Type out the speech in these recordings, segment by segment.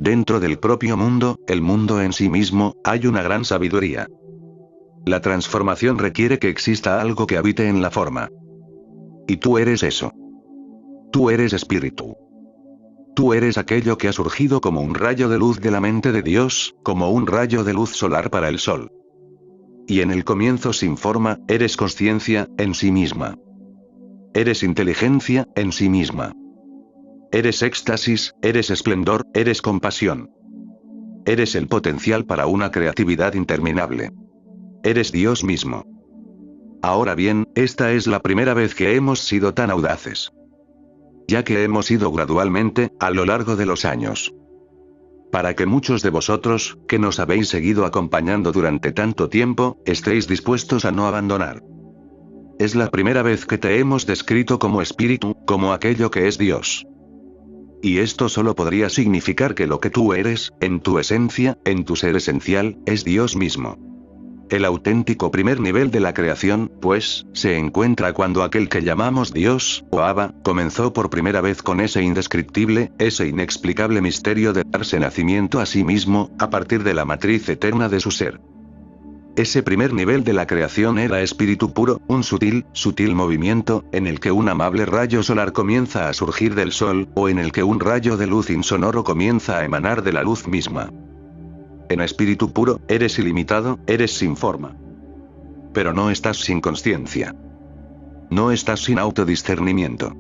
dentro del propio mundo, el mundo en sí mismo, hay una gran sabiduría. La transformación requiere que exista algo que habite en la forma. Y tú eres eso. Tú eres espíritu. Tú eres aquello que ha surgido como un rayo de luz de la mente de Dios, como un rayo de luz solar para el sol. Y en el comienzo sin forma, eres consciencia, en sí misma. Eres inteligencia, en sí misma. Eres éxtasis, eres esplendor, eres compasión. Eres el potencial para una creatividad interminable. Eres Dios mismo. Ahora bien, esta es la primera vez que hemos sido tan audaces. Ya que hemos ido gradualmente, a lo largo de los años. Para que muchos de vosotros, que nos habéis seguido acompañando durante tanto tiempo, estéis dispuestos a no abandonar. Es la primera vez que te hemos descrito como espíritu, como aquello que es Dios. Y esto solo podría significar que lo que tú eres, en tu esencia, en tu ser esencial, es Dios mismo. El auténtico primer nivel de la creación, pues, se encuentra cuando aquel que llamamos Dios, o Abba, comenzó por primera vez con ese indescriptible, ese inexplicable misterio de darse nacimiento a sí mismo, a partir de la matriz eterna de su ser. Ese primer nivel de la creación era espíritu puro, un sutil movimiento, en el que un amable rayo solar comienza a surgir del sol, o en el que un rayo de luz insonoro comienza a emanar de la luz misma. En espíritu puro, eres ilimitado, eres sin forma. Pero no estás sin consciencia. No estás sin autodiscernimiento.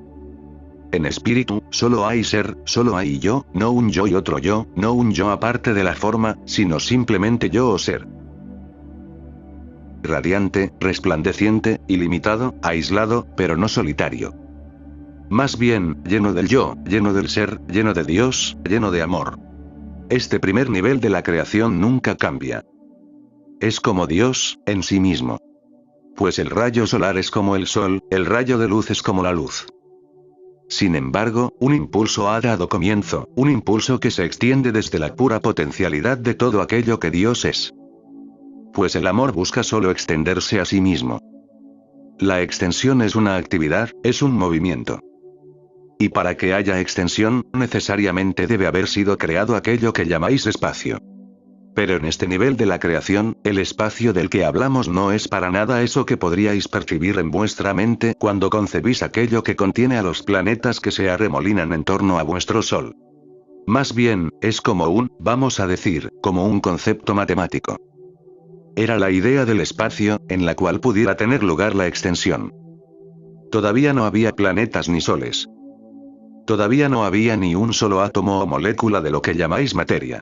En espíritu, solo hay ser, solo hay yo, no un yo y otro yo, no un yo aparte de la forma, sino simplemente yo o ser. Radiante, resplandeciente, ilimitado, aislado, pero no solitario. Más bien, lleno del yo, lleno del ser, lleno de Dios, lleno de amor. Este primer nivel de la creación nunca cambia. Es como Dios, en sí mismo. Pues el rayo solar es como el sol, el rayo de luz es como la luz. Sin embargo, un impulso ha dado comienzo, un impulso que se extiende desde la pura potencialidad de todo aquello que Dios es. Pues el amor busca solo extenderse a sí mismo. La extensión es una actividad, es un movimiento. Y para que haya extensión, necesariamente debe haber sido creado aquello que llamáis espacio. Pero en este nivel de la creación, el espacio del que hablamos no es para nada eso que podríais percibir en vuestra mente cuando concebís aquello que contiene a los planetas que se arremolinan en torno a vuestro Sol. Más bien, es como vamos a decir, como un concepto matemático. Era la idea del espacio, en la cual pudiera tener lugar la extensión. Todavía no había planetas ni soles. Todavía no había ni un solo átomo o molécula de lo que llamáis materia.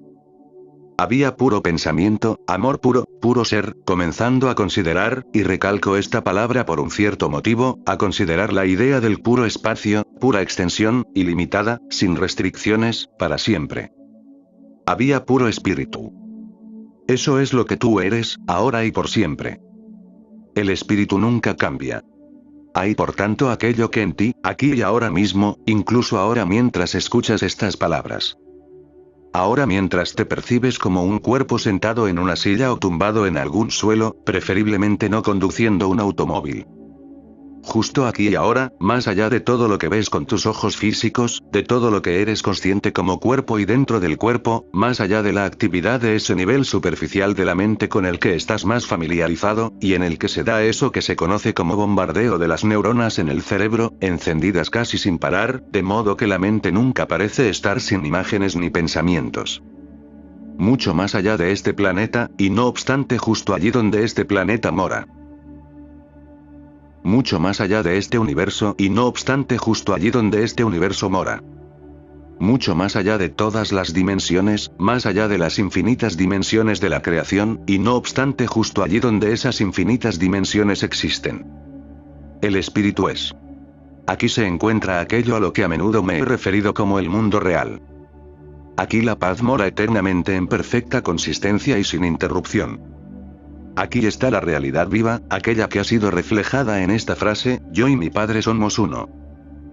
Había puro pensamiento, amor puro, puro ser, comenzando a considerar, y recalco esta palabra por un cierto motivo, a considerar la idea del puro espacio, pura extensión, ilimitada, sin restricciones, para siempre. Había puro espíritu. Eso es lo que tú eres, ahora y por siempre. El espíritu nunca cambia. Hay por tanto aquello que en ti, aquí y ahora mismo, incluso ahora mientras escuchas estas palabras. Ahora mientras te percibes como un cuerpo sentado en una silla o tumbado en algún suelo, preferiblemente no conduciendo un automóvil. Justo aquí y ahora, más allá de todo lo que ves con tus ojos físicos, de todo lo que eres consciente como cuerpo y dentro del cuerpo, más allá de la actividad de ese nivel superficial de la mente con el que estás más familiarizado, y en el que se da eso que se conoce como bombardeo de las neuronas en el cerebro, encendidas casi sin parar, de modo que la mente nunca parece estar sin imágenes ni pensamientos. Mucho más allá de este planeta, y no obstante justo allí donde este planeta mora. Mucho más allá de este universo y no obstante justo allí donde este universo mora. Mucho más allá de todas las dimensiones, más allá de las infinitas dimensiones de la creación, y no obstante justo allí donde esas infinitas dimensiones existen. El espíritu es. Aquí se encuentra aquello a lo que a menudo me he referido como el mundo real. Aquí la paz mora eternamente en perfecta consistencia y sin interrupción. Aquí está la realidad viva, aquella que ha sido reflejada en esta frase, yo y mi Padre somos uno.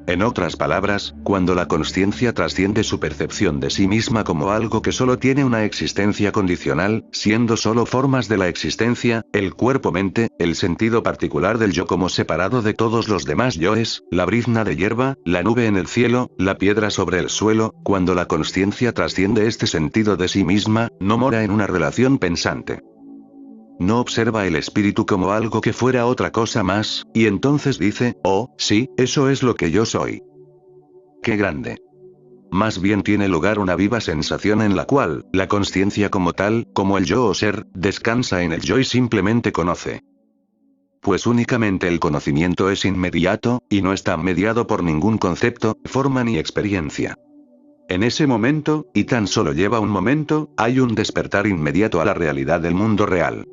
En otras palabras, cuando la consciencia trasciende su percepción de sí misma como algo que solo tiene una existencia condicional, siendo solo formas de la existencia, el cuerpo-mente, el sentido particular del yo como separado de todos los demás yoes, la brizna de hierba, la nube en el cielo, la piedra sobre el suelo, cuando la consciencia trasciende este sentido de sí misma, no mora en una relación pensante. No observa el espíritu como algo que fuera otra cosa más, y entonces dice, oh, sí, eso es lo que yo soy. ¡Qué grande! Más bien tiene lugar una viva sensación en la cual, la consciencia como tal, como el yo o ser, descansa en el yo y simplemente conoce. Pues únicamente el conocimiento es inmediato, y no está mediado por ningún concepto, forma ni experiencia. En ese momento, y tan solo lleva un momento, hay un despertar inmediato a la realidad del mundo real.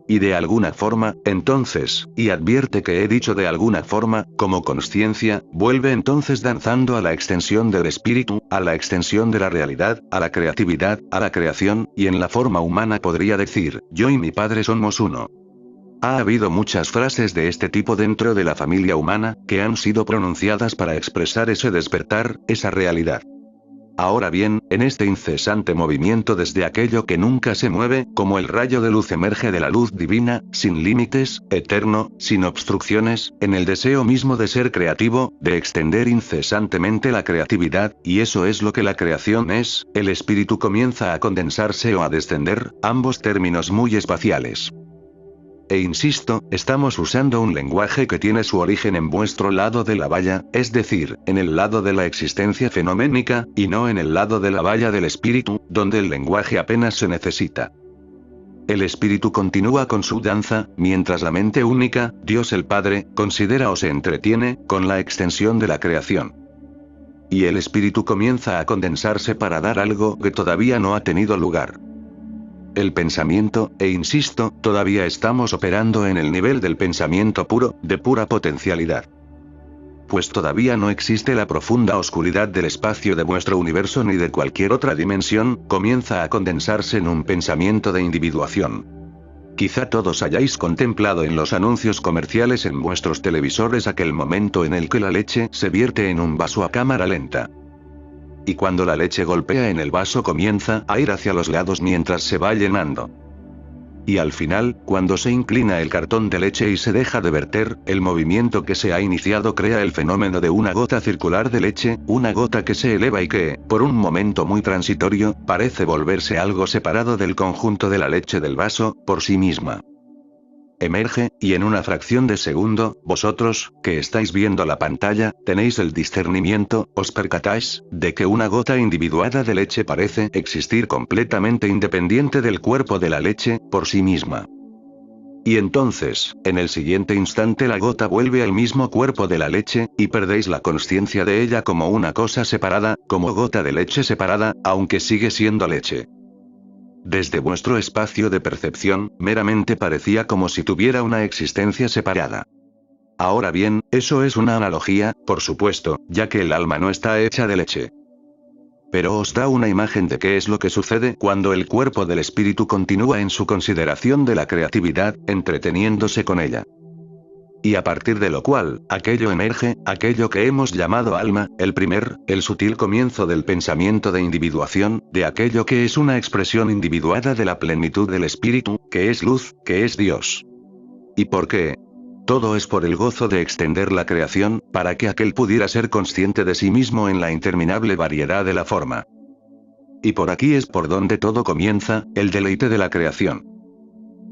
Y de alguna forma, entonces, y advierte que he dicho de alguna forma, como consciencia, vuelve entonces danzando a la extensión del espíritu, a la extensión de la realidad, a la creatividad, a la creación, y en la forma humana podría decir, yo y mi padre somos uno. Ha habido muchas frases de este tipo dentro de la familia humana, que han sido pronunciadas para expresar ese despertar, esa realidad. Ahora bien, en este incesante movimiento desde aquello que nunca se mueve, como el rayo de luz emerge de la luz divina, sin límites, eterno, sin obstrucciones, en el deseo mismo de ser creativo, de extender incesantemente la creatividad, y eso es lo que la creación es, el espíritu comienza a condensarse o a descender, ambos términos muy espaciales. E insisto, estamos usando un lenguaje que tiene su origen en vuestro lado de la valla, es decir, en el lado de la existencia fenoménica, y no en el lado de la valla del espíritu, donde el lenguaje apenas se necesita. El espíritu continúa con su danza, mientras la mente única, Dios el Padre, considera o se entretiene, con la extensión de la creación. Y el espíritu comienza a condensarse para dar algo que todavía no ha tenido lugar. El pensamiento, e insisto, todavía estamos operando en el nivel del pensamiento puro, de pura potencialidad. Pues todavía no existe la profunda oscuridad del espacio de vuestro universo ni de cualquier otra dimensión, comienza a condensarse en un pensamiento de individuación. Quizá todos hayáis contemplado en los anuncios comerciales en vuestros televisores aquel momento en el que la leche se vierte en un vaso a cámara lenta. Y cuando la leche golpea en el vaso comienza a ir hacia los lados mientras se va llenando. Y al final, cuando se inclina el cartón de leche y se deja de verter, el movimiento que se ha iniciado crea el fenómeno de una gota circular de leche, una gota que se eleva y que, por un momento muy transitorio, parece volverse algo separado del conjunto de la leche del vaso, por sí misma. Emerge, y en una fracción de segundo, vosotros, que estáis viendo la pantalla, tenéis el discernimiento, os percatáis, de que una gota individuada de leche parece existir completamente independiente del cuerpo de la leche, por sí misma. Y entonces, en el siguiente instante la gota vuelve al mismo cuerpo de la leche, y perdéis la consciencia de ella como una cosa separada, como gota de leche separada, aunque sigue siendo leche. Desde vuestro espacio de percepción, meramente parecía como si tuviera una existencia separada. Ahora bien, eso es una analogía, por supuesto, ya que el alma no está hecha de leche. Pero os da una imagen de qué es lo que sucede cuando el cuerpo del espíritu continúa en su consideración de la creatividad, entreteniéndose con ella. Y a partir de lo cual, aquello emerge, aquello que hemos llamado alma, el sutil comienzo del pensamiento de individuación, de aquello que es una expresión individuada de la plenitud del espíritu, que es luz, que es Dios. ¿Y por qué? Todo es por el gozo de extender la creación, para que aquel pudiera ser consciente de sí mismo en la interminable variedad de la forma. Y por aquí es por donde todo comienza, el deleite de la creación.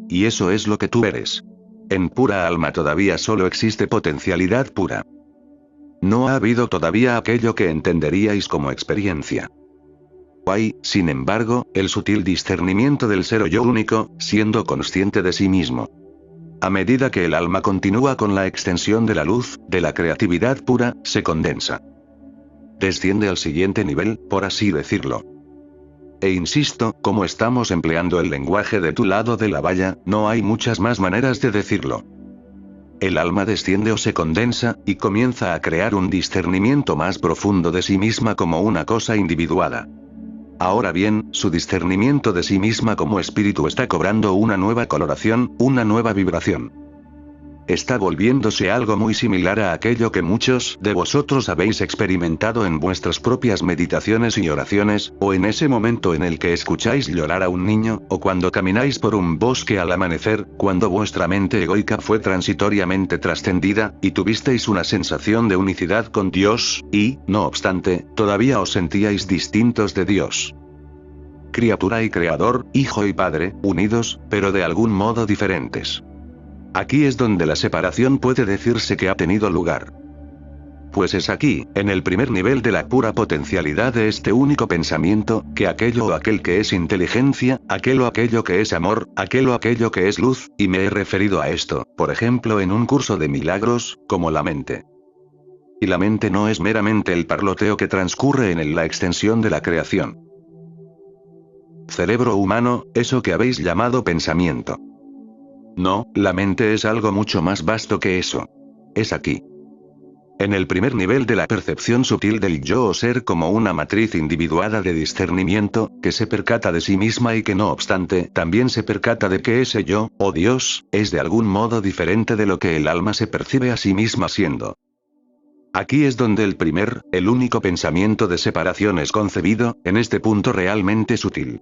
Y eso es lo que tú eres. En pura alma todavía solo existe potencialidad pura. No ha habido todavía aquello que entenderíais como experiencia. Hay, sin embargo, el sutil discernimiento del ser o yo único, siendo consciente de sí mismo. A medida que el alma continúa con la extensión de la luz, de la creatividad pura, se condensa. Desciende al siguiente nivel, por así decirlo. E insisto, como estamos empleando el lenguaje de tu lado de la valla, no hay muchas más maneras de decirlo. El alma desciende o se condensa, y comienza a crear un discernimiento más profundo de sí misma como una cosa individuada. Ahora bien, su discernimiento de sí misma como espíritu está cobrando una nueva coloración, una nueva vibración. está volviéndose algo muy similar a aquello que muchos de vosotros habéis experimentado en vuestras propias meditaciones y oraciones, o en ese momento en el que escucháis llorar a un niño, o cuando camináis por un bosque al amanecer, cuando vuestra mente egoica fue transitoriamente trascendida, y tuvisteis una sensación de unicidad con Dios, y, no obstante, todavía os sentíais distintos de Dios. Criatura y creador, hijo y padre, unidos, pero de algún modo diferentes. Aquí es donde la separación puede decirse que ha tenido lugar. Pues es aquí, en el primer nivel de la pura potencialidad de este único pensamiento, que aquello o aquel que es inteligencia, aquel o aquello que es amor, aquel o aquello que es luz, y me he referido a esto, por ejemplo en un curso de milagros, como la mente. Y la mente no es meramente el parloteo que transcurre en la extensión de la creación. Cerebro humano, eso que habéis llamado pensamiento. No, la mente es algo mucho más vasto que eso. Es aquí. En el primer nivel de la percepción sutil del yo o ser como una matriz individuada de discernimiento, que se percata de sí misma y que no obstante también se percata de que ese yo, o Dios, es de algún modo diferente de lo que el alma se percibe a sí misma siendo. Aquí es donde el único pensamiento de separación es concebido, en este punto realmente sutil.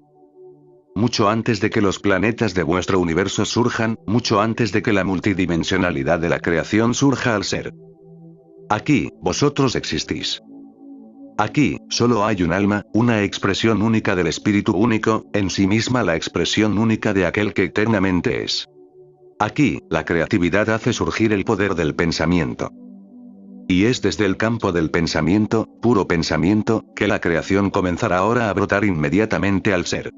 Mucho antes de que los planetas de vuestro universo surjan, mucho antes de que la multidimensionalidad de la creación surja al ser. Aquí, vosotros existís. Aquí, solo hay un alma, una expresión única del espíritu único, en sí misma la expresión única de aquel que eternamente es. Aquí, la creatividad hace surgir el poder del pensamiento. Y es desde el campo del pensamiento, puro pensamiento, que la creación comenzará ahora a brotar inmediatamente al ser.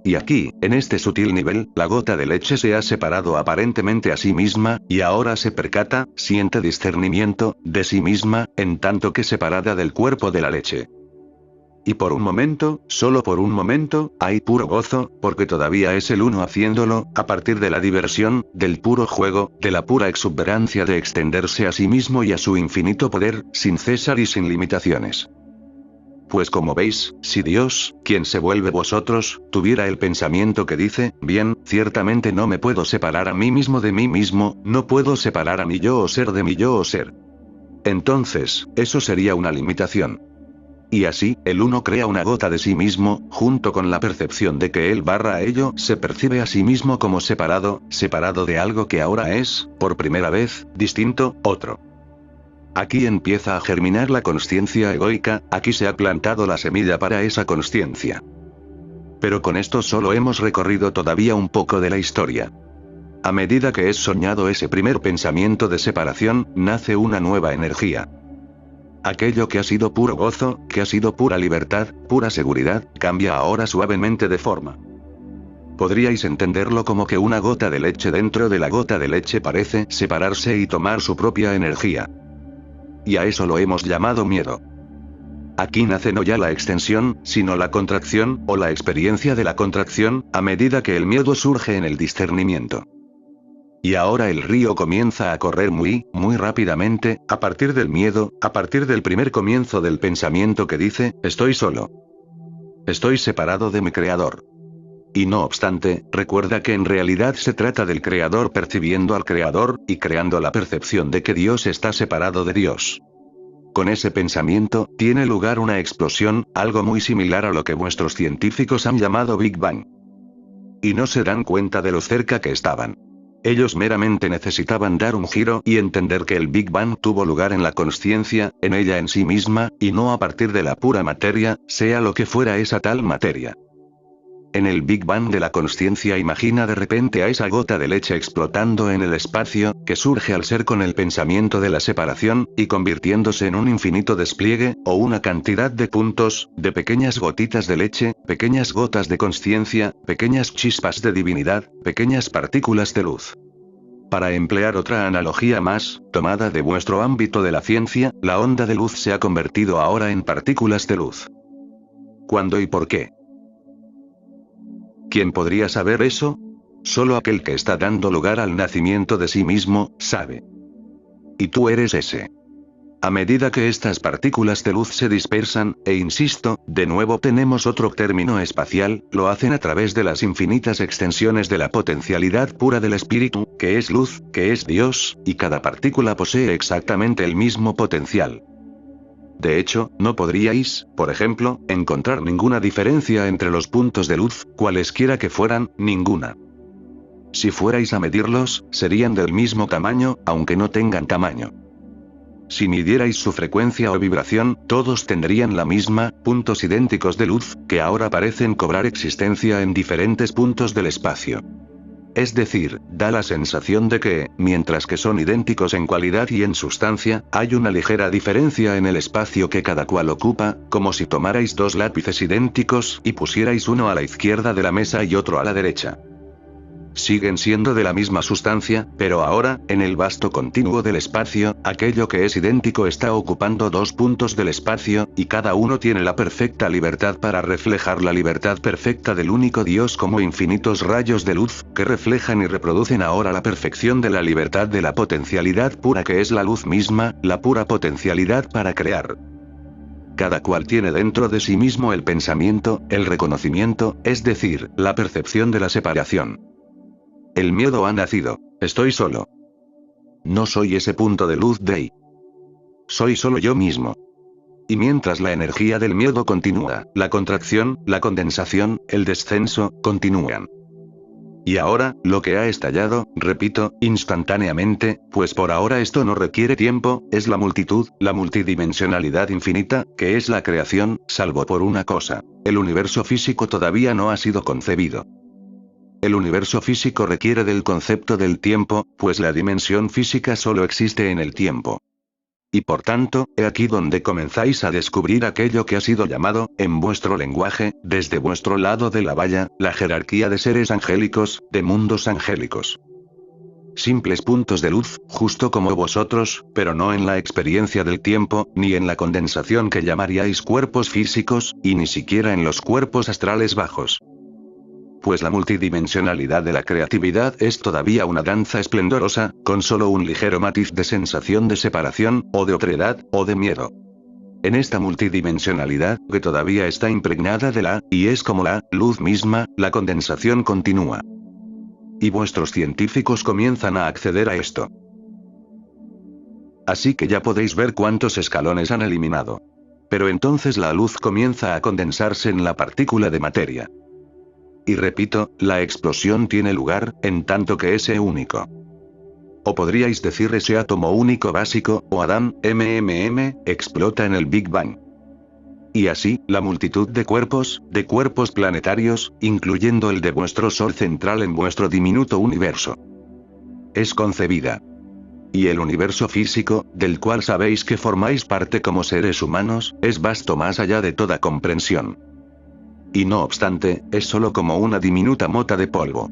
Y aquí, en este sutil nivel, la gota de leche se ha separado aparentemente a sí misma, y ahora se percata, siente discernimiento, de sí misma, en tanto que separada del cuerpo de la leche. Y por un momento, solo por un momento, hay puro gozo, porque todavía es el uno haciéndolo, a partir de la diversión, del puro juego, de la pura exuberancia de extenderse a sí mismo y a su infinito poder, sin cesar y sin limitaciones. Pues como veis, si Dios, quien se vuelve vosotros, tuviera el pensamiento que dice, bien, ciertamente no me puedo separar a mí mismo de mí mismo, no puedo separar a mi yo o ser de mi yo o ser. Entonces, eso sería una limitación. Y así, el uno crea una gota de sí mismo, junto con la percepción de que él barra ello, se percibe a sí mismo como separado de algo que ahora es, por primera vez, distinto, otro. Aquí empieza a germinar la consciencia egoica, aquí se ha plantado la semilla para esa consciencia. Pero con esto solo hemos recorrido todavía un poco de la historia. A medida que es soñado ese primer pensamiento de separación, nace una nueva energía. Aquello que ha sido puro gozo, que ha sido pura libertad, pura seguridad, cambia ahora suavemente de forma. Podríais entenderlo como que una gota de leche dentro de la gota de leche parece separarse y tomar su propia energía. Y a eso lo hemos llamado miedo. Aquí nace no ya la extensión, sino la contracción, o la experiencia de la contracción, a medida que el miedo surge en el discernimiento. Y ahora el río comienza a correr muy, muy rápidamente, a partir del miedo, a partir del primer comienzo del pensamiento que dice, estoy solo. Estoy separado de mi creador. Y no obstante, recuerda que en realidad se trata del creador percibiendo al creador, y creando la percepción de que Dios está separado de Dios. Con ese pensamiento, tiene lugar una explosión, algo muy similar a lo que vuestros científicos han llamado Big Bang. Y no se dan cuenta de lo cerca que estaban. Ellos meramente necesitaban dar un giro y entender que el Big Bang tuvo lugar en la consciencia, en ella en sí misma, y no a partir de la pura materia, sea lo que fuera esa tal materia. En el Big Bang de la consciencia imagina de repente a esa gota de leche explotando en el espacio, que surge al ser con el pensamiento de la separación, y convirtiéndose en un infinito despliegue, o una cantidad de puntos, de pequeñas gotitas de leche, pequeñas gotas de consciencia, pequeñas chispas de divinidad, pequeñas partículas de luz. Para emplear otra analogía más, tomada de vuestro ámbito de la ciencia, la onda de luz se ha convertido ahora en partículas de luz. ¿Cuándo y por qué? ¿Quién podría saber eso? Solo aquel que está dando lugar al nacimiento de sí mismo, sabe. Y tú eres ese. A medida que estas partículas de luz se dispersan, e insisto, de nuevo tenemos otro término espacial, lo hacen a través de las infinitas extensiones de la potencialidad pura del espíritu, que es luz, que es Dios, y cada partícula posee exactamente el mismo potencial. De hecho, no podríais, por ejemplo, encontrar ninguna diferencia entre los puntos de luz, cualesquiera que fueran, ninguna. Si fuerais a medirlos, serían del mismo tamaño, aunque no tengan tamaño. Si midierais su frecuencia o vibración, todos tendrían la misma, puntos idénticos de luz, que ahora parecen cobrar existencia en diferentes puntos del espacio. Es decir, da la sensación de que, mientras que son idénticos en cualidad y en sustancia, hay una ligera diferencia en el espacio que cada cual ocupa, como si tomarais dos lápices idénticos y pusierais uno a la izquierda de la mesa y otro a la derecha. Siguen siendo de la misma sustancia, pero ahora, en el vasto continuo del espacio, aquello que es idéntico está ocupando dos puntos del espacio, y cada uno tiene la perfecta libertad para reflejar la libertad perfecta del único Dios como infinitos rayos de luz, que reflejan y reproducen ahora la perfección de la libertad de la potencialidad pura que es la luz misma, la pura potencialidad para crear. Cada cual tiene dentro de sí mismo el pensamiento, el reconocimiento, es decir, la percepción de la separación. El miedo ha nacido. Estoy solo. No soy ese punto de luz de ahí. Soy solo yo mismo. Y mientras la energía del miedo continúa, la contracción, la condensación, el descenso, continúan. Y ahora, lo que ha estallado, repito, instantáneamente, pues por ahora esto no requiere tiempo, es la multitud, la multidimensionalidad infinita, que es la creación, salvo por una cosa. El universo físico todavía no ha sido concebido. El universo físico requiere del concepto del tiempo, pues la dimensión física solo existe en el tiempo. Y por tanto, he aquí donde comenzáis a descubrir aquello que ha sido llamado, en vuestro lenguaje, desde vuestro lado de la valla, la jerarquía de seres angélicos, de mundos angélicos. Simples puntos de luz, justo como vosotros, pero no en la experiencia del tiempo, ni en la condensación que llamaríais cuerpos físicos, y ni siquiera en los cuerpos astrales bajos. Pues la multidimensionalidad de la creatividad es todavía una danza esplendorosa, con solo un ligero matiz de sensación de separación, o de otredad, o de miedo. En esta multidimensionalidad, que todavía está impregnada de la, y es como la, luz misma, la condensación continúa. Y vuestros científicos comienzan a acceder a esto. Así que ya podéis ver cuántos escalones han eliminado. Pero entonces la luz comienza a condensarse en la partícula de materia. Y repito, la explosión tiene lugar, en tanto que ese único. O podríais decir ese átomo único básico, o Adán, explota en el Big Bang. Y así, la multitud de cuerpos planetarios, incluyendo el de vuestro Sol central en vuestro diminuto universo. Es concebida. Y el universo físico, del cual sabéis que formáis parte como seres humanos, es vasto más allá de toda comprensión. Y no obstante, es solo como una diminuta mota de polvo.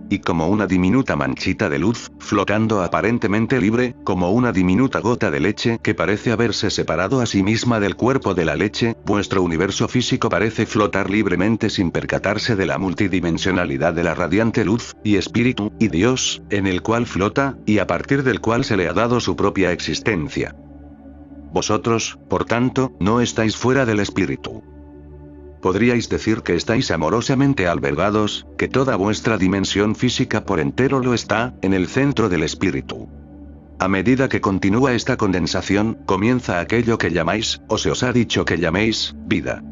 Y como una diminuta manchita de luz, flotando aparentemente libre, como una diminuta gota de leche que parece haberse separado a sí misma del cuerpo de la leche, vuestro universo físico parece flotar libremente sin percatarse de la multidimensionalidad de la radiante luz, y espíritu, y Dios, en el cual flota, y a partir del cual se le ha dado su propia existencia. Vosotros, por tanto, no estáis fuera del espíritu. Podríais decir que estáis amorosamente albergados, que toda vuestra dimensión física por entero lo está, en el centro del espíritu. A medida que continúa esta condensación, comienza aquello que llamáis, o se os ha dicho que llaméis, vida.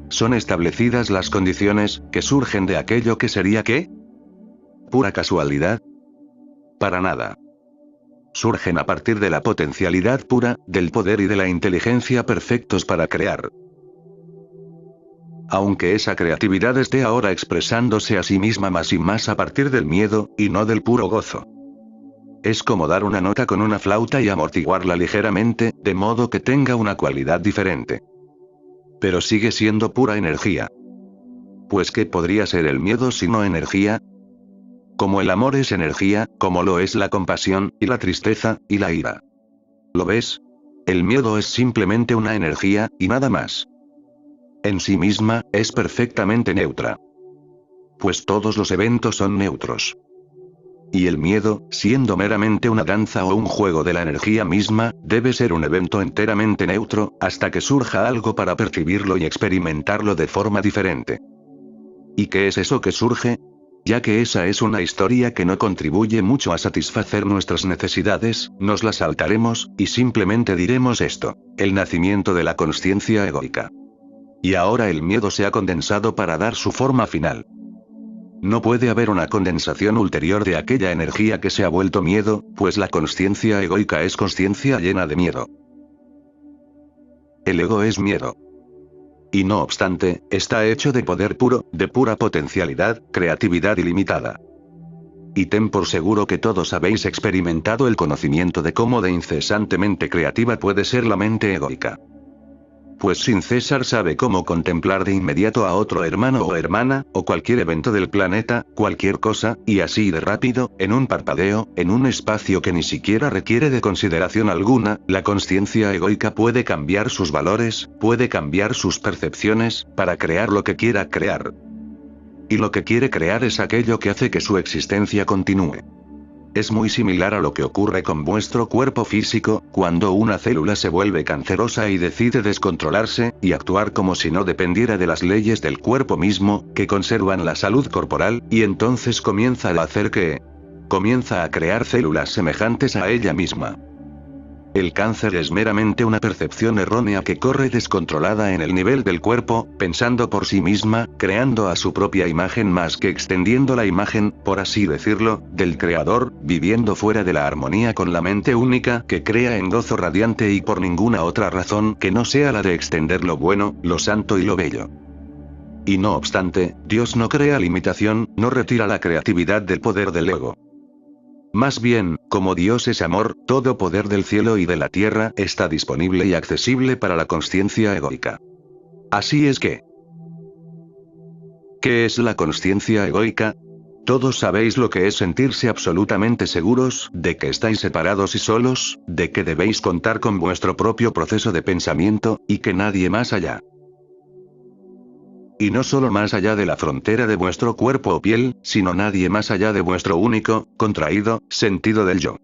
Son establecidas las condiciones, que surgen de aquello que sería ¿qué? ¿Pura casualidad? Para nada. Surgen a partir de la potencialidad pura, del poder y de la inteligencia perfectos para crear. Aunque esa creatividad esté ahora expresándose a sí misma más y más a partir del miedo, y no del puro gozo. Es como dar una nota con una flauta y amortiguarla ligeramente, de modo que tenga una cualidad diferente. Pero sigue siendo pura energía. Pues ¿qué podría ser el miedo sino energía? Como el amor es energía, como lo es la compasión, y la tristeza, y la ira. ¿Lo ves? El miedo es simplemente una energía, y nada más. En sí misma, es perfectamente neutra. Pues todos los eventos son neutros. Y el miedo, siendo meramente una danza o un juego de la energía misma, debe ser un evento enteramente neutro, hasta que surja algo para percibirlo y experimentarlo de forma diferente. ¿Y qué es eso que surge? Ya que esa es una historia que no contribuye mucho a satisfacer nuestras necesidades, nos la saltaremos, y simplemente diremos esto: el nacimiento de la consciencia egoica. Y ahora el miedo se ha condensado para dar su forma final. No puede haber una condensación ulterior de aquella energía que se ha vuelto miedo, pues la consciencia egoica es consciencia llena de miedo. El ego es miedo. Y no obstante, está hecho de poder puro, de pura potencialidad, creatividad ilimitada. Y ten por seguro que todos habéis experimentado el conocimiento de cómo de incesantemente creativa puede ser la mente egoica. Pues sin cesar sabe cómo contemplar de inmediato a otro hermano o hermana, o cualquier evento del planeta, cualquier cosa, y así de rápido, en un parpadeo, en un espacio que ni siquiera requiere de consideración alguna, la consciencia egoica puede cambiar sus valores, puede cambiar sus percepciones, para crear lo que quiera crear. Y lo que quiere crear es aquello que hace que su existencia continúe. Es muy similar a lo que ocurre con vuestro cuerpo físico, cuando una célula se vuelve cancerosa y decide descontrolarse, y actuar como si no dependiera de las leyes del cuerpo mismo, que conservan la salud corporal, y entonces comienza a hacer que... comienza a crear células semejantes a ella misma. El cáncer es meramente una percepción errónea que corre descontrolada en el nivel del cuerpo, pensando por sí misma, creando a su propia imagen más que extendiendo la imagen, por así decirlo, del creador, viviendo fuera de la armonía con la mente única que crea en gozo radiante y por ninguna otra razón que no sea la de extender lo bueno, lo santo y lo bello. Y no obstante, Dios no crea limitación, no retira la creatividad del poder del ego. Más bien, como Dios es amor, todo poder del cielo y de la tierra está disponible y accesible para la consciencia egoica. Así es que... ¿qué es la consciencia egoica? Todos sabéis lo que es sentirse absolutamente seguros de que estáis separados y solos, de que debéis contar con vuestro propio proceso de pensamiento, y que nadie más allá. Y no solo más allá de la frontera de vuestro cuerpo o piel, sino nadie más allá de vuestro único, contraído, sentido del yo.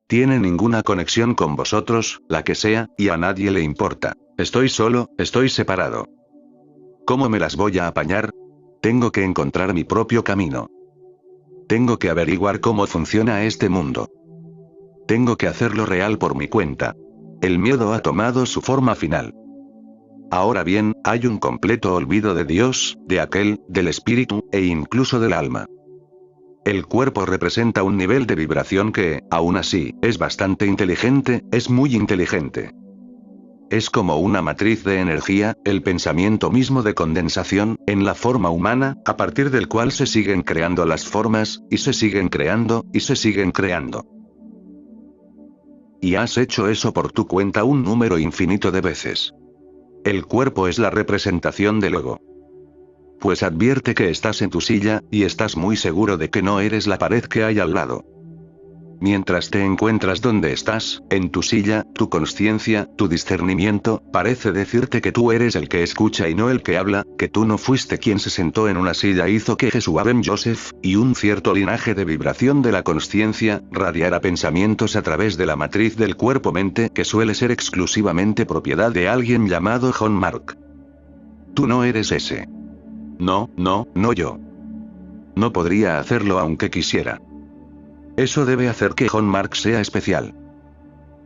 Tiene ninguna conexión con vosotros, la que sea, y a nadie le importa. Estoy solo, estoy separado. ¿Cómo me las voy a apañar? Tengo que encontrar mi propio camino. Tengo que averiguar cómo funciona este mundo. Tengo que hacerlo real por mi cuenta. El miedo ha tomado su forma final. Ahora bien, hay un completo olvido de Dios, de aquel, del espíritu, e incluso del alma. El cuerpo representa un nivel de vibración que, aún así, es bastante inteligente, es muy inteligente. Es como una matriz de energía, el pensamiento mismo de condensación, en la forma humana, a partir del cual se siguen creando las formas, y se siguen creando, y se siguen creando. Y has hecho eso por tu cuenta un número infinito de veces. El cuerpo es la representación del ego. Pues advierte que estás en tu silla, y estás muy seguro de que no eres la pared que hay al lado. Mientras te encuentras donde estás, en tu silla, tu consciencia, tu discernimiento, parece decirte que tú eres el que escucha y no el que habla, que tú no fuiste quien se sentó en una silla e hizo que Jesús Ben Joseph, y un cierto linaje de vibración de la consciencia, radiara pensamientos a través de la matriz del cuerpo-mente que suele ser exclusivamente propiedad de alguien llamado John Mark. Tú no eres ese. No yo. No podría hacerlo aunque quisiera. Eso debe hacer que John Mark sea especial.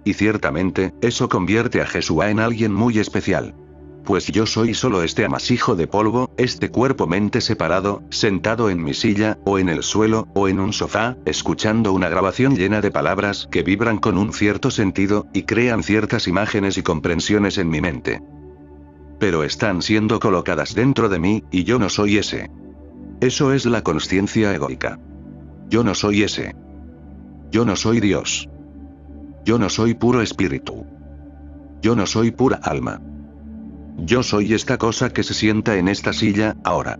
Y ciertamente, eso convierte a Jesúa en alguien muy especial. Pues yo soy solo este amasijo de polvo, este cuerpo-mente separado, sentado en mi silla, o en el suelo, o en un sofá, escuchando una grabación llena de palabras que vibran con un cierto sentido, y crean ciertas imágenes y comprensiones en mi mente. Pero están siendo colocadas dentro de mí, y yo no soy ese. Eso es la consciencia egoica. Yo no soy ese. Yo no soy Dios. Yo no soy puro espíritu. Yo no soy pura alma. Yo soy esta cosa que se sienta en esta silla, ahora.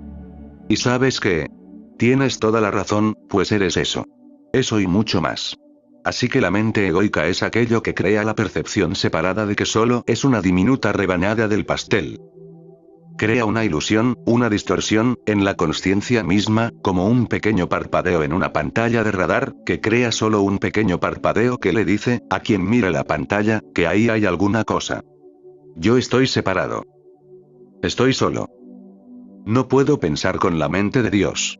¿Y sabes qué? Tienes toda la razón, pues eres eso. Eso y mucho más. Así que la mente egoica es aquello que crea la percepción separada de que solo es una diminuta rebanada del pastel. Crea una ilusión, una distorsión, en la consciencia misma, como un pequeño parpadeo en una pantalla de radar, que crea solo un pequeño parpadeo que le dice, a quien mire la pantalla, que ahí hay alguna cosa. Yo estoy separado. Estoy solo. No puedo pensar con la mente de Dios.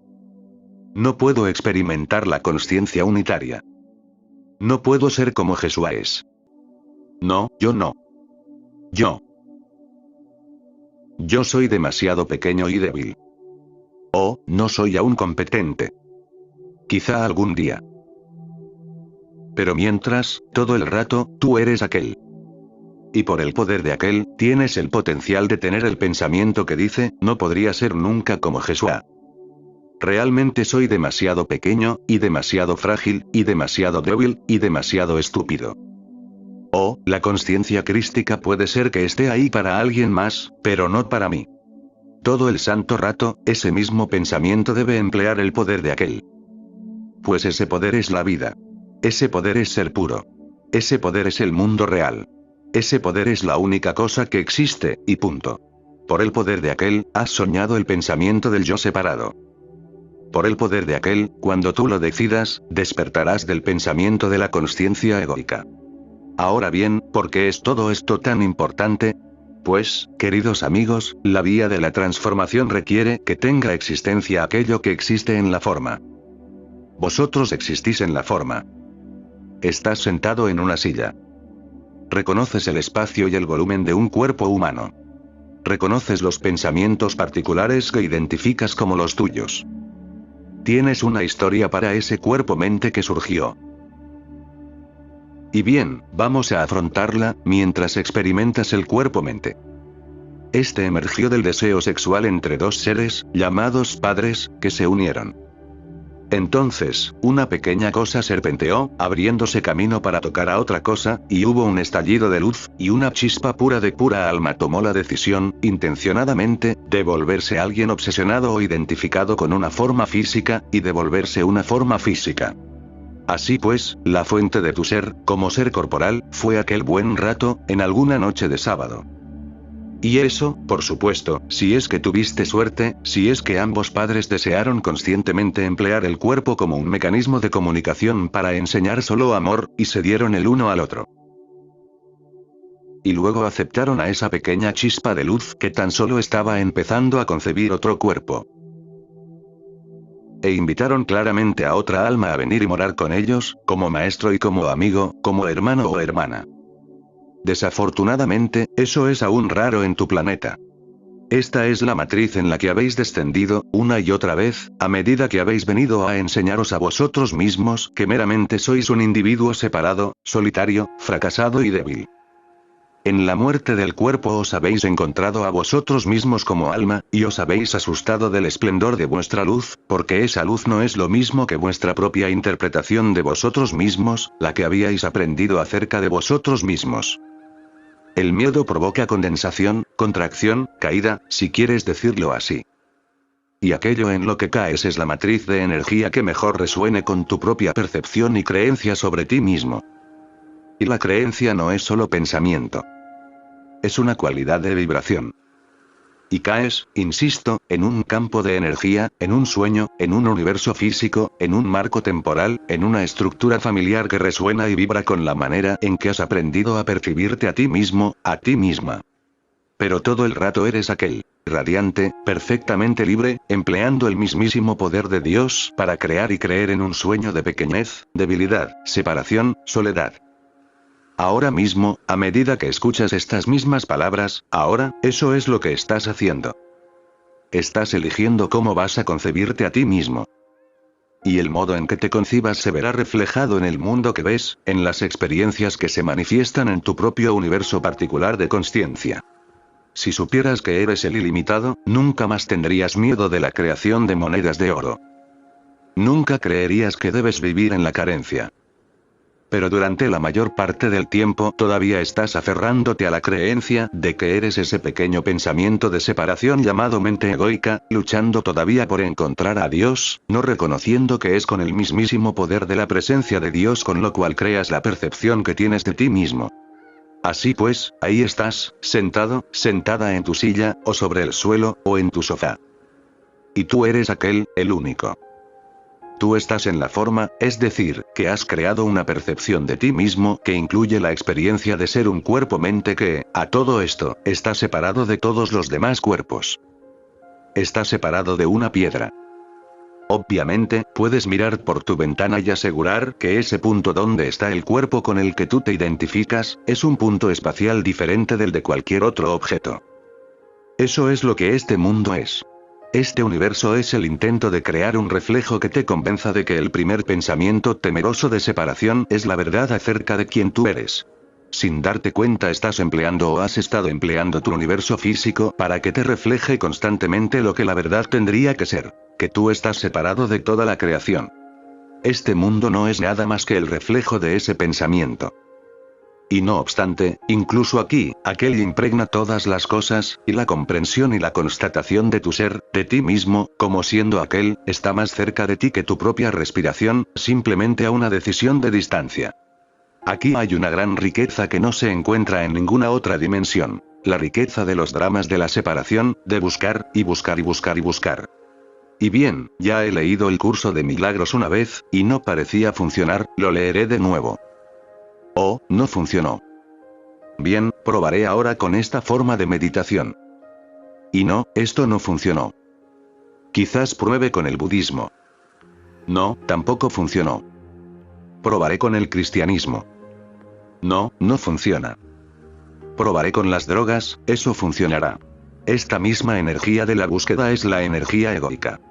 No puedo experimentar la consciencia unitaria. No puedo ser como Jesús es. No, yo no. Yo. Yo soy demasiado pequeño y débil. Oh, no soy aún competente. Quizá algún día. Pero mientras, todo el rato, tú eres aquel. Y por el poder de aquel, tienes el potencial de tener el pensamiento que dice, no podría ser nunca como Jesús. Realmente soy demasiado pequeño, y demasiado frágil, y demasiado débil, y demasiado estúpido. Oh, la consciencia crística puede ser que esté ahí para alguien más, pero no para mí. Todo el santo rato, ese mismo pensamiento debe emplear el poder de aquel. Pues ese poder es la vida. Ese poder es ser puro. Ese poder es el mundo real. Ese poder es la única cosa que existe, y punto. Por el poder de aquel, has soñado el pensamiento del yo separado. Por el poder de aquel, cuando tú lo decidas, despertarás del pensamiento de la consciencia egoica. Ahora bien, ¿por qué es todo esto tan importante? Pues, queridos amigos, la vía de la transformación requiere que tenga existencia aquello que existe en la forma. Vosotros existís en la forma. Estás sentado en una silla. Reconoces el espacio y el volumen de un cuerpo humano. Reconoces los pensamientos particulares que identificas como los tuyos. Tienes una historia para ese cuerpo-mente que surgió. Y bien, vamos a afrontarla, mientras experimentas el cuerpo-mente. Este emergió del deseo sexual entre dos seres, llamados padres, que se unieron. Entonces, una pequeña cosa serpenteó, abriéndose camino para tocar a otra cosa, y hubo un estallido de luz, y una chispa pura de pura alma tomó la decisión, intencionadamente, de volverse alguien obsesionado o identificado con una forma física, y de volverse una forma física. Así pues, la fuente de tu ser, como ser corporal, fue aquel buen rato, en alguna noche de sábado. Y eso, por supuesto, si es que tuviste suerte, si es que ambos padres desearon conscientemente emplear el cuerpo como un mecanismo de comunicación para enseñar solo amor, y se dieron el uno al otro. Y luego aceptaron a esa pequeña chispa de luz que tan solo estaba empezando a concebir otro cuerpo. E invitaron claramente a otra alma a venir y morar con ellos, como maestro y como amigo, como hermano o hermana. Desafortunadamente, eso es aún raro en tu planeta. Esta es la matriz en la que habéis descendido, una y otra vez, a medida que habéis venido a enseñaros a vosotros mismos que meramente sois un individuo separado, solitario, fracasado y débil. En la muerte del cuerpo os habéis encontrado a vosotros mismos como alma, y os habéis asustado del esplendor de vuestra luz, porque esa luz no es lo mismo que vuestra propia interpretación de vosotros mismos, la que habíais aprendido acerca de vosotros mismos. El miedo provoca condensación, contracción, caída, si quieres decirlo así. Y aquello en lo que caes es la matriz de energía que mejor resuene con tu propia percepción y creencia sobre ti mismo. Y la creencia no es solo pensamiento. Es una cualidad de vibración. Y caes, insisto, en un campo de energía, en un sueño, en un universo físico, en un marco temporal, en una estructura familiar que resuena y vibra con la manera en que has aprendido a percibirte a ti mismo, a ti misma. Pero todo el rato eres aquel, radiante, perfectamente libre, empleando el mismísimo poder de Dios para crear y creer en un sueño de pequeñez, debilidad, separación, soledad. Ahora mismo, a medida que escuchas estas mismas palabras, ahora, eso es lo que estás haciendo. Estás eligiendo cómo vas a concebirte a ti mismo. Y el modo en que te concibas se verá reflejado en el mundo que ves, en las experiencias que se manifiestan en tu propio universo particular de consciencia. Si supieras que eres el ilimitado, nunca más tendrías miedo de la creación de monedas de oro. Nunca creerías que debes vivir en la carencia. Pero durante la mayor parte del tiempo todavía estás aferrándote a la creencia de que eres ese pequeño pensamiento de separación llamado mente egoica, luchando todavía por encontrar a Dios, no reconociendo que es con el mismísimo poder de la presencia de Dios con lo cual creas la percepción que tienes de ti mismo. Así pues, ahí estás, sentado, sentada en tu silla, o sobre el suelo, o en tu sofá. Y tú eres aquel, el único. Tú estás en la forma, es decir, que has creado una percepción de ti mismo que incluye la experiencia de ser un cuerpo-mente que, a todo esto, está separado de todos los demás cuerpos. Está separado de una piedra. Obviamente, puedes mirar por tu ventana y asegurar que ese punto donde está el cuerpo con el que tú te identificas, es un punto espacial diferente del de cualquier otro objeto. Eso es lo que este mundo es. Este universo es el intento de crear un reflejo que te convenza de que el primer pensamiento temeroso de separación es la verdad acerca de quién tú eres. Sin darte cuenta estás empleando o has estado empleando tu universo físico para que te refleje constantemente lo que la verdad tendría que ser, que tú estás separado de toda la creación. Este mundo no es nada más que el reflejo de ese pensamiento. Y no obstante, incluso aquí, aquel impregna todas las cosas, y la comprensión y la constatación de tu ser, de ti mismo, como siendo aquel, está más cerca de ti que tu propia respiración, simplemente a una decisión de distancia. Aquí hay una gran riqueza que no se encuentra en ninguna otra dimensión. La riqueza de los dramas de la separación, de buscar, y buscar y buscar y buscar. Y bien, ya he leído el curso de milagros una vez, y no parecía funcionar, lo leeré de nuevo. Oh, no funcionó. Bien, probaré ahora con esta forma de meditación. Y no, esto no funcionó. Quizás pruebe con el budismo. No, tampoco funcionó. Probaré con el cristianismo. No, no funciona. Probaré con las drogas, eso funcionará. Esta misma energía de la búsqueda es la energía egoica.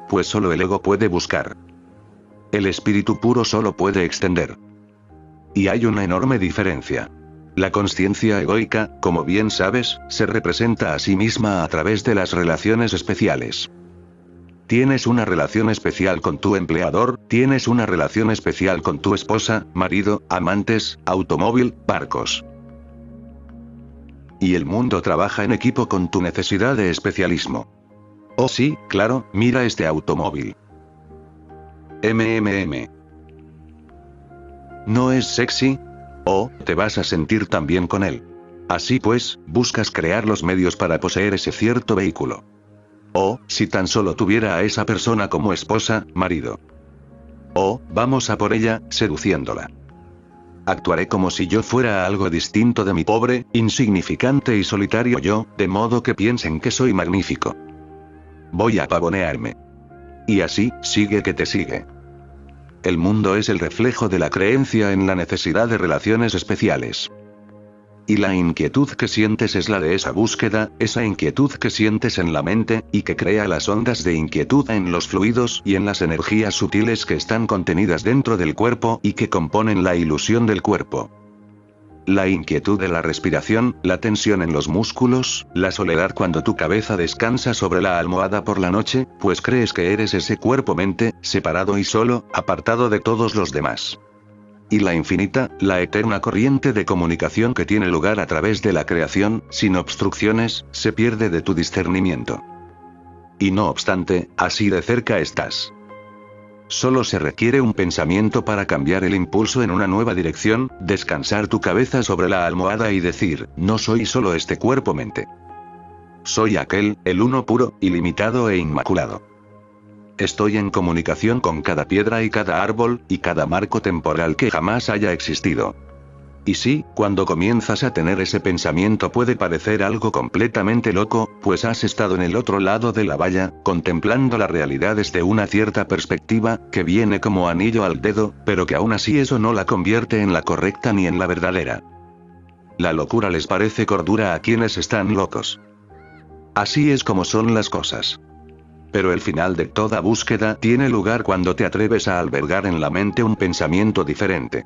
Pues solo el ego puede buscar. El espíritu puro solo puede extender. Y hay una enorme diferencia. La consciencia egoica, como bien sabes, se representa a sí misma a través de las relaciones especiales. Tienes una relación especial con tu empleador, tienes una relación especial con tu esposa, marido, amantes, automóvil, barcos. Y el mundo trabaja en equipo con tu necesidad de especialismo. Oh sí, claro, mira este automóvil. ¿No es sexy? Oh, te vas a sentir tan bien con él. Así pues, buscas crear los medios para poseer ese cierto vehículo. Oh, si tan solo tuviera a esa persona como esposa, marido. Oh, vamos a por ella, seduciéndola. Actuaré como si yo fuera algo distinto de mi pobre, insignificante y solitario yo, de modo que piensen que soy magnífico. Voy a pavonearme. Y así, sigue que te sigue. El mundo es el reflejo de la creencia en la necesidad de relaciones especiales. Y la inquietud que sientes es la de esa búsqueda, esa inquietud que sientes en la mente, y que crea las ondas de inquietud en los fluidos y en las energías sutiles que están contenidas dentro del cuerpo y que componen la ilusión del cuerpo. La inquietud de la respiración, la tensión en los músculos, la soledad cuando tu cabeza descansa sobre la almohada por la noche, pues crees que eres ese cuerpo-mente, separado y solo, apartado de todos los demás. Y la infinita, la eterna corriente de comunicación que tiene lugar a través de la creación, sin obstrucciones, se pierde de tu discernimiento. Y no obstante, así de cerca estás. Solo se requiere un pensamiento para cambiar el impulso en una nueva dirección, descansar tu cabeza sobre la almohada y decir, no soy solo este cuerpo-mente. Soy aquel, el uno puro, ilimitado e inmaculado. Estoy en comunicación con cada piedra y cada árbol, y cada marco temporal que jamás haya existido. Y sí, cuando comienzas a tener ese pensamiento puede parecer algo completamente loco, pues has estado en el otro lado de la valla, contemplando la realidad desde una cierta perspectiva, que viene como anillo al dedo, pero que aún así eso no la convierte en la correcta ni en la verdadera. La locura les parece cordura a quienes están locos. Así es como son las cosas. Pero el final de toda búsqueda tiene lugar cuando te atreves a albergar en la mente un pensamiento diferente.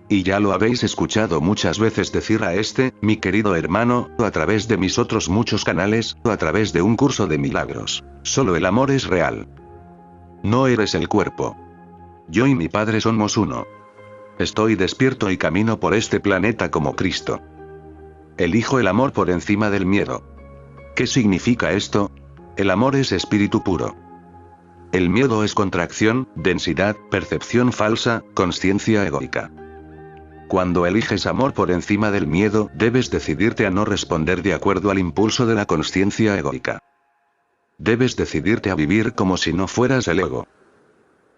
Y ya lo habéis escuchado muchas veces decir a mi querido hermano, a través de mis otros muchos canales, o a través de un curso de milagros. Solo el amor es real. No eres el cuerpo. Yo y mi Padre somos uno. Estoy despierto y camino por este planeta como Cristo. Elijo el amor por encima del miedo. ¿Qué significa esto? El amor es espíritu puro. El miedo es contracción, densidad, percepción falsa, consciencia egoica. Cuando eliges amor por encima del miedo, debes decidirte a no responder de acuerdo al impulso de la consciencia egoica. Debes decidirte a vivir como si no fueras el ego.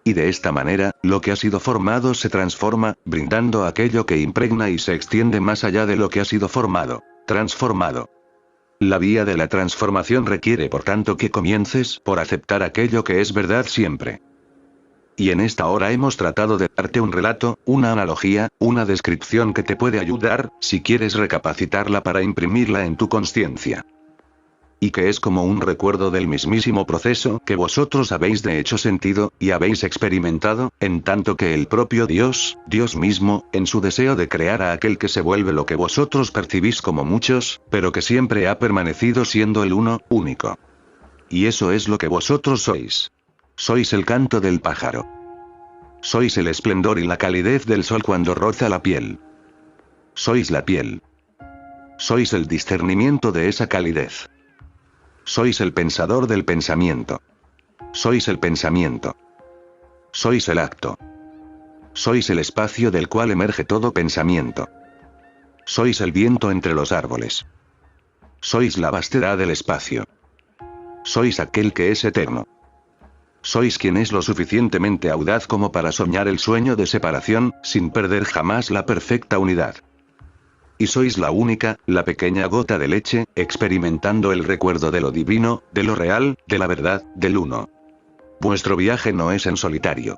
Y de esta manera, lo que ha sido formado se transforma, brindando aquello que impregna y se extiende más allá de lo que ha sido formado, transformado. La vía de la transformación requiere por tanto que comiences por aceptar aquello que es verdad siempre. Y en esta hora hemos tratado de darte un relato, una analogía, una descripción que te puede ayudar, si quieres recapacitarla para imprimirla en tu consciencia. Y que es como un recuerdo del mismísimo proceso que vosotros habéis de hecho sentido, y habéis experimentado, en tanto que el propio Dios, Dios mismo, en su deseo de crear a aquel que se vuelve lo que vosotros percibís como muchos, pero que siempre ha permanecido siendo el uno, único. Y eso es lo que vosotros sois. Sois el canto del pájaro. Sois el esplendor y la calidez del sol cuando roza la piel. Sois la piel. Sois el discernimiento de esa calidez. Sois el pensador del pensamiento. Sois el pensamiento. Sois el acto. Sois el espacio del cual emerge todo pensamiento. Sois el viento entre los árboles. Sois la vastedad del espacio. Sois aquel que es eterno. Sois quien es lo suficientemente audaz como para soñar el sueño de separación, sin perder jamás la perfecta unidad. Y sois la única, la pequeña gota de leche, experimentando el recuerdo de lo divino, de lo real, de la verdad, del uno. Vuestro viaje no es en solitario.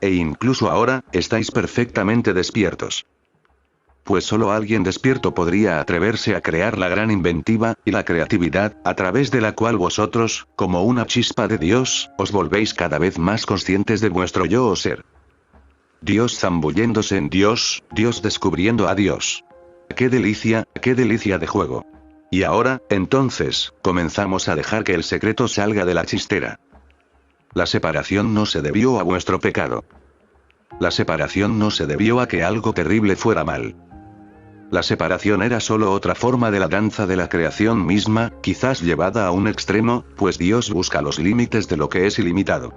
E incluso ahora, estáis perfectamente despiertos. Pues solo alguien despierto podría atreverse a crear la gran inventiva, y la creatividad, a través de la cual vosotros, como una chispa de Dios, os volvéis cada vez más conscientes de vuestro yo o ser. Dios zambulléndose en Dios, Dios descubriendo a Dios. ¡Qué delicia de juego! Y ahora, entonces, comenzamos a dejar que el secreto salga de la chistera. La separación no se debió a vuestro pecado. La separación no se debió a que algo terrible fuera mal. La separación era solo otra forma de la danza de la creación misma, quizás llevada a un extremo, pues Dios busca los límites de lo que es ilimitado.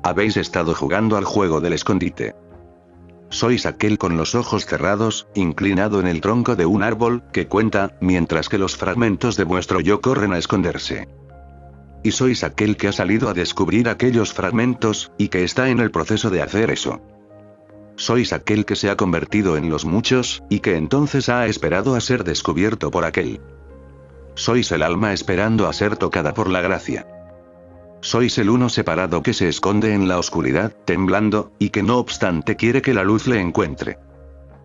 Habéis estado jugando al juego del escondite. Sois aquel con los ojos cerrados, inclinado en el tronco de un árbol, que cuenta, mientras que los fragmentos de vuestro yo corren a esconderse. Y sois aquel que ha salido a descubrir aquellos fragmentos, y que está en el proceso de hacer eso. Sois aquel que se ha convertido en los muchos, y que entonces ha esperado a ser descubierto por aquel. Sois el alma esperando a ser tocada por la gracia. Sois el uno separado que se esconde en la oscuridad, temblando, y que no obstante quiere que la luz le encuentre.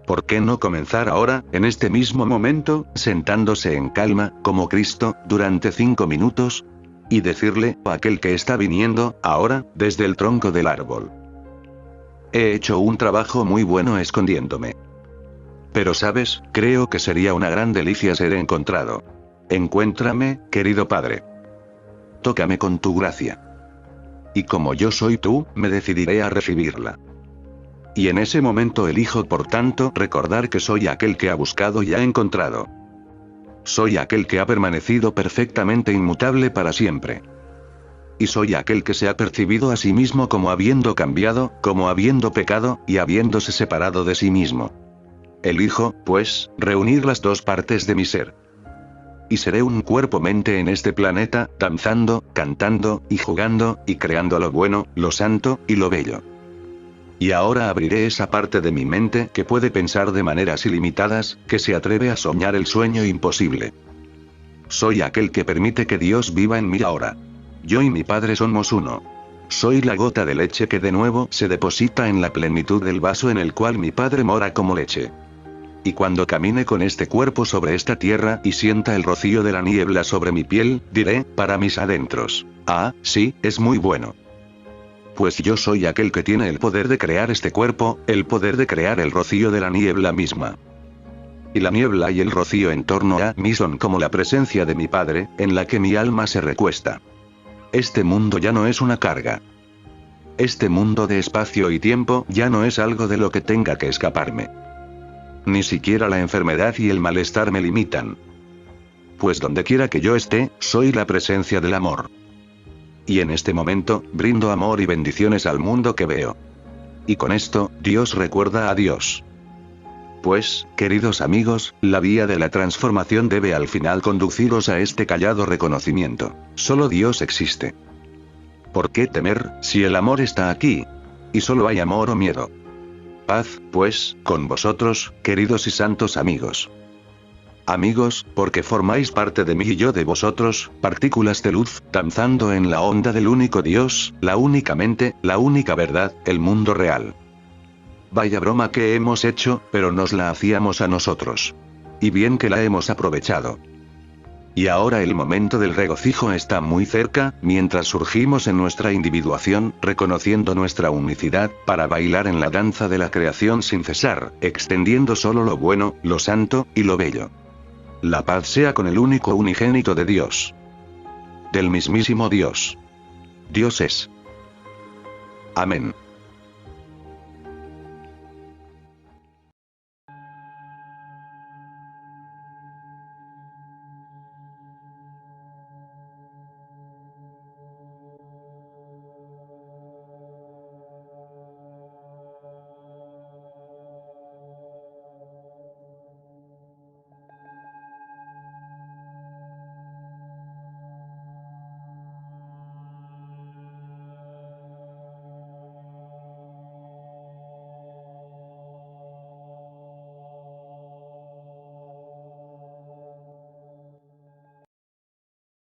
¿Por qué no comenzar ahora, en este mismo momento, sentándose en calma, como Cristo, durante 5 minutos? Y decirle, a aquel que está viniendo, ahora, desde el tronco del árbol. He hecho un trabajo muy bueno escondiéndome. Pero sabes, creo que sería una gran delicia ser encontrado. Encuéntrame, querido Padre. Tócame con tu gracia. Y como yo soy tú, me decidiré a recibirla. Y en ese momento elijo por tanto recordar que soy aquel que ha buscado y ha encontrado. Soy aquel que ha permanecido perfectamente inmutable para siempre. Y soy aquel que se ha percibido a sí mismo como habiendo cambiado, como habiendo pecado, y habiéndose separado de sí mismo. Elijo, pues, reunir las dos partes de mi ser. Y seré un cuerpo-mente en este planeta, danzando, cantando, y jugando, y creando lo bueno, lo santo, y lo bello. Y ahora abriré esa parte de mi mente que puede pensar de maneras ilimitadas, que se atreve a soñar el sueño imposible. Soy aquel que permite que Dios viva en mí ahora. Yo y mi Padre somos uno. Soy la gota de leche que de nuevo se deposita en la plenitud del vaso en el cual mi Padre mora como leche. Y cuando camine con este cuerpo sobre esta tierra y sienta el rocío de la niebla sobre mi piel, diré, para mis adentros, ah, sí, es muy bueno. Pues yo soy aquel que tiene el poder de crear este cuerpo, el poder de crear el rocío de la niebla misma. Y la niebla y el rocío en torno a mí son como la presencia de mi Padre, en la que mi alma se recuesta. Este mundo ya no es una carga. Este mundo de espacio y tiempo ya no es algo de lo que tenga que escaparme. Ni siquiera la enfermedad y el malestar me limitan. Pues donde quiera que yo esté, soy la presencia del amor. Y en este momento, brindo amor y bendiciones al mundo que veo. Y con esto, Dios recuerda a Dios. Pues, queridos amigos, la vía de la transformación debe al final conduciros a este callado reconocimiento. Solo Dios existe. ¿Por qué temer, si el amor está aquí? Y solo hay amor o miedo. Paz, pues, con vosotros, queridos y santos amigos. Amigos, porque formáis parte de mí y yo de vosotros, partículas de luz, danzando en la onda del único Dios, la única mente, la única verdad, el mundo real. Vaya broma que hemos hecho, pero nos la hacíamos a nosotros. Y bien que la hemos aprovechado. Y ahora el momento del regocijo está muy cerca, mientras surgimos en nuestra individuación, reconociendo nuestra unicidad, para bailar en la danza de la creación sin cesar, extendiendo solo lo bueno, lo santo, y lo bello. La paz sea con el único unigénito de Dios. Del mismísimo Dios. Dios es. Amén.